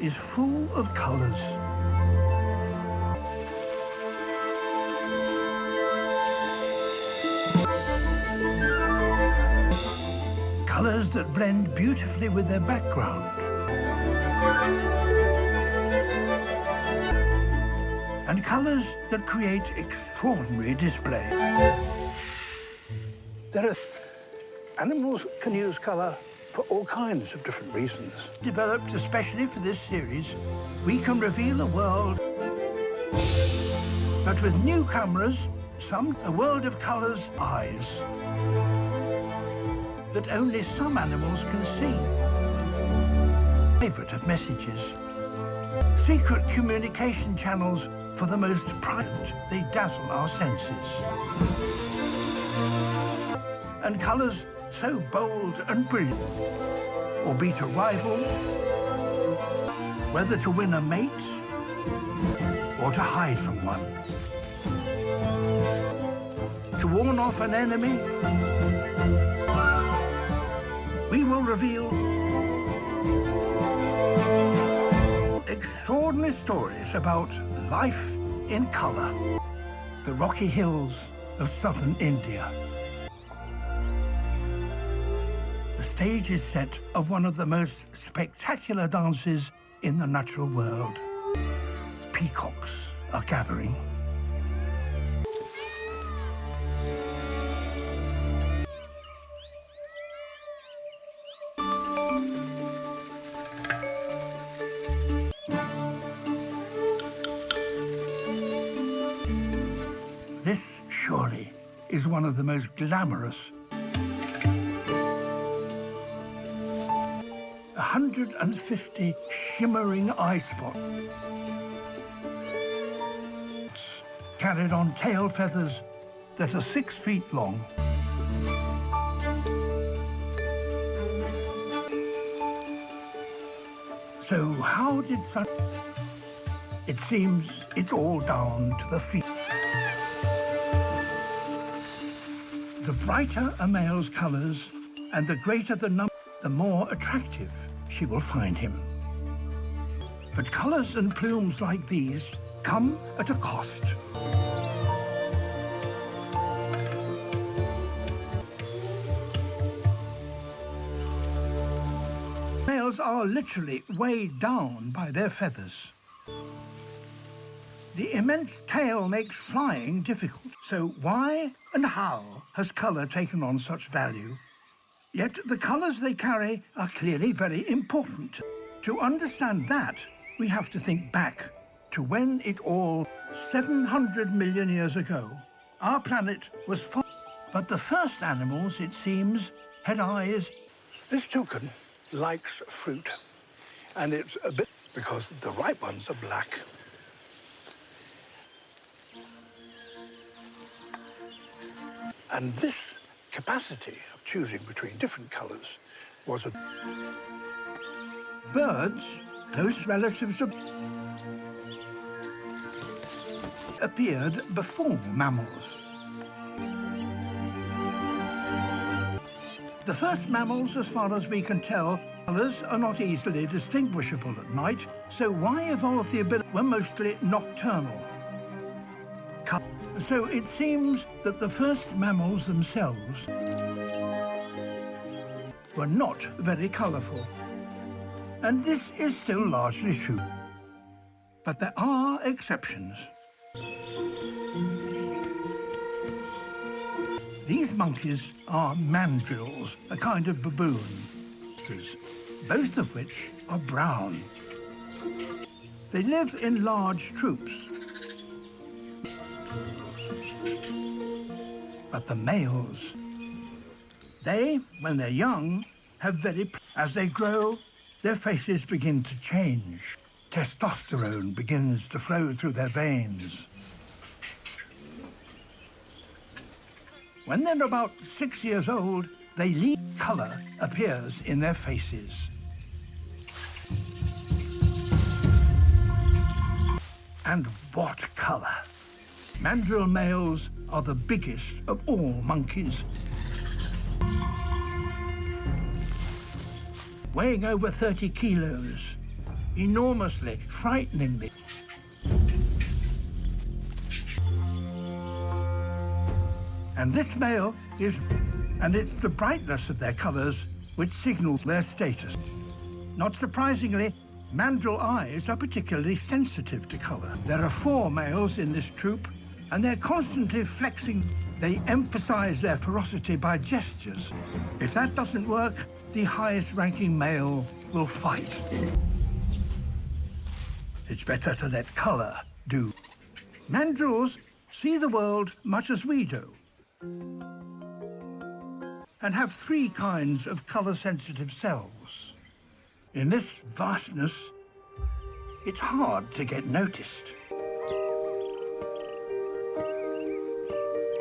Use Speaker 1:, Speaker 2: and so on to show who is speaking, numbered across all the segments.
Speaker 1: is full of colours. Colours that blend beautifully with their background. And colours that create extraordinary display. Animals can use colour for all kinds of different reasons. Developed especially for this series, we can reveal a world, but with new cameras, a world of colours, eyes, that only some animals can see. Favourite of messages. Secret communication channels for the most private. They dazzle our senses. And colours so bold and brilliant, or beat a rival, whether to win a mate or to hide from one, to warn off an enemy. We will reveal extraordinary stories about life in colour. The rocky hills of southern India. The stage is set of one of the most spectacular dances in the natural world. Peacocks are gathering. This, surely, is one of the most glamorous 150 shimmering eye spots carried on tail feathers that are 6 feet long. So how did such... It seems it's all down to the feet. The brighter a male's colours and the greater the number, the more attractive she will find him. But colours and plumes like these come at a cost. Males are literally weighed down by their feathers. The immense tail makes flying difficult. So why and how has colour taken on such value? Yet the colours they carry are clearly very important. To understand that, we have to think back to when it all, 700 million years ago, our planet was full. But the first animals, it seems, had eyes. This toucan likes fruit, and it's a bit because the ripe ones are black. And this capacity of choosing between different colours was a... Birds, close relatives of... appeared before mammals. The first mammals, as far as we can tell, colours are not easily distinguishable at night, so why evolve the ability? Were mostly nocturnal. So it seems that the first mammals themselves were not very colourful. And this is still largely true. But there are exceptions. These monkeys are mandrills, a kind of baboon, both of which are brown. They live in large troops. But the males, they, when they're young, have as they grow, their faces begin to change. Testosterone begins to flow through their veins. When they're about 6 years old, colour appears in their faces. And what colour! Mandrill males are the biggest of all monkeys. Weighing over 30 kilos, enormously, frighteningly. And this male and it's the brightness of their colours which signals their status. Not surprisingly, mandrill eyes are particularly sensitive to colour. There are 4 males in this troop, and they're constantly flexing. They emphasise their ferocity by gestures. If that doesn't work, the highest-ranking male will fight. It's better to let colour do. Mandrills see the world much as we do, and have 3 kinds of colour-sensitive cells. In this vastness, it's hard to get noticed.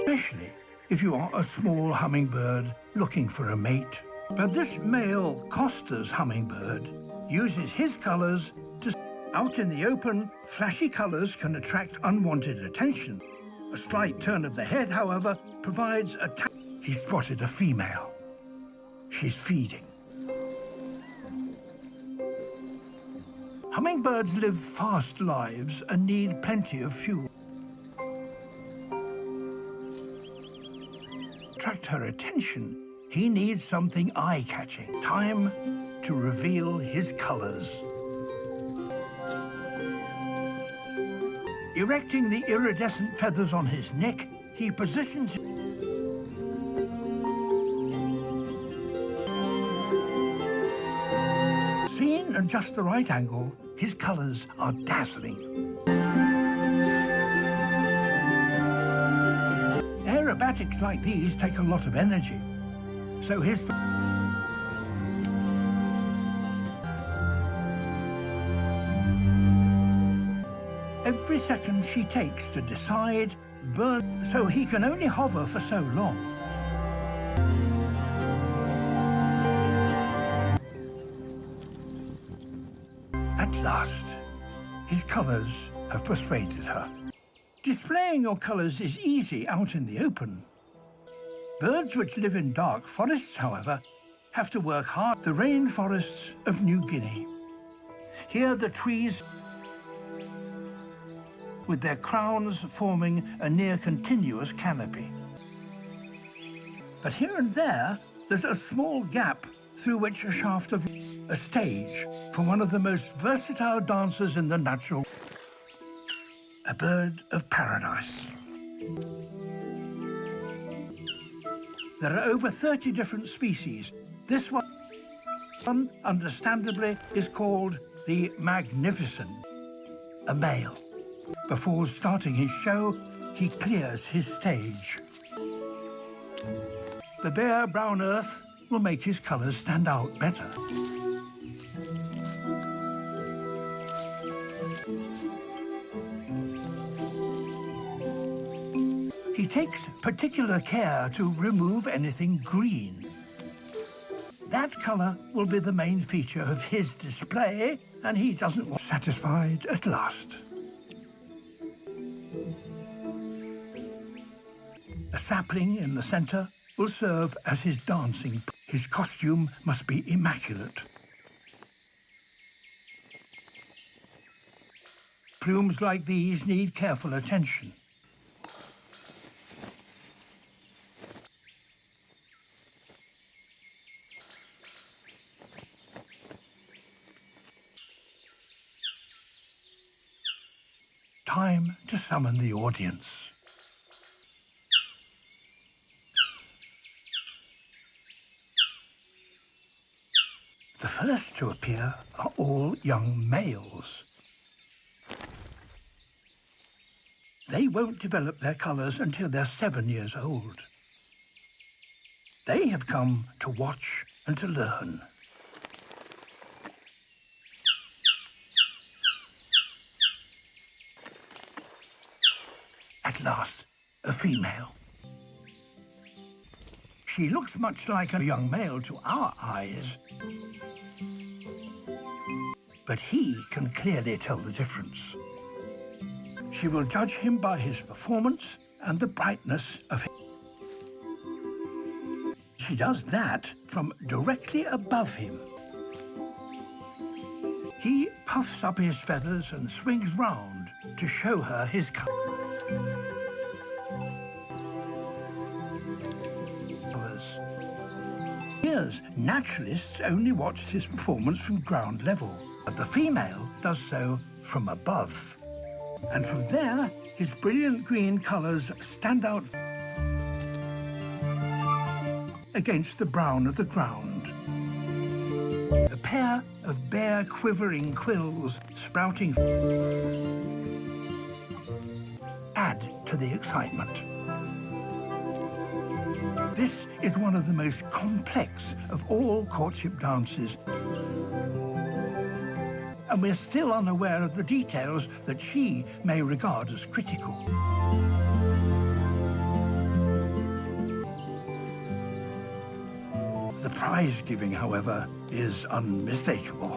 Speaker 1: Especially if you are a small hummingbird looking for a mate. But this male Costa's hummingbird uses his colours to... Out in the open, flashy colours can attract unwanted attention. A slight turn of the head, however, provides a... He spotted a female. She's feeding. Hummingbirds live fast lives and need plenty of fuel. To attract her attention, he needs something eye-catching. Time to reveal his colours. Erecting the iridescent feathers on his neck, he positions... Seen at just the right angle, his colours are dazzling. Aerobatics like these take a lot of energy, so his... Every second she takes to decide, so he can only hover for so long. At last, his colours have persuaded her. Displaying your colours is easy out in the open. Birds which live in dark forests, however, have to work hard. The rainforests of New Guinea. Here the trees, with their crowns forming a near-continuous canopy. But here and there, there's a small gap through which a shaft of... a stage for one of the most versatile dancers in the natural... A bird of paradise. There are over 30 different species. This one, understandably, is called the Magnificent, a male. Before starting his show, he clears his stage. The bare brown earth will make his colours stand out better. He takes particular care to remove anything green. That colour will be the main feature of his display, and he doesn't want... Satisfied at last. A sapling in the centre will serve as his dancing. His costume must be immaculate. Plumes like these need careful attention. Time to summon the audience. The first to appear are all young males. They won't develop their colours until they're 7 years old. They have come to watch and to learn. At last, a female. She looks much like a young male to our eyes, but he can clearly tell the difference. She will judge him by his performance and the brightness of him. She does that from directly above him. He puffs up his feathers and swings round to show her his colours. Here's naturalists only watched his performance from ground level, but the female does so from above. And from there, his brilliant green colours stand out against the brown of the ground. A pair of bare quivering quills sprouting add to the excitement. This is one of the most complex of all courtship dances, and we're still unaware of the details that she may regard as critical. The prize giving, however, is unmistakable.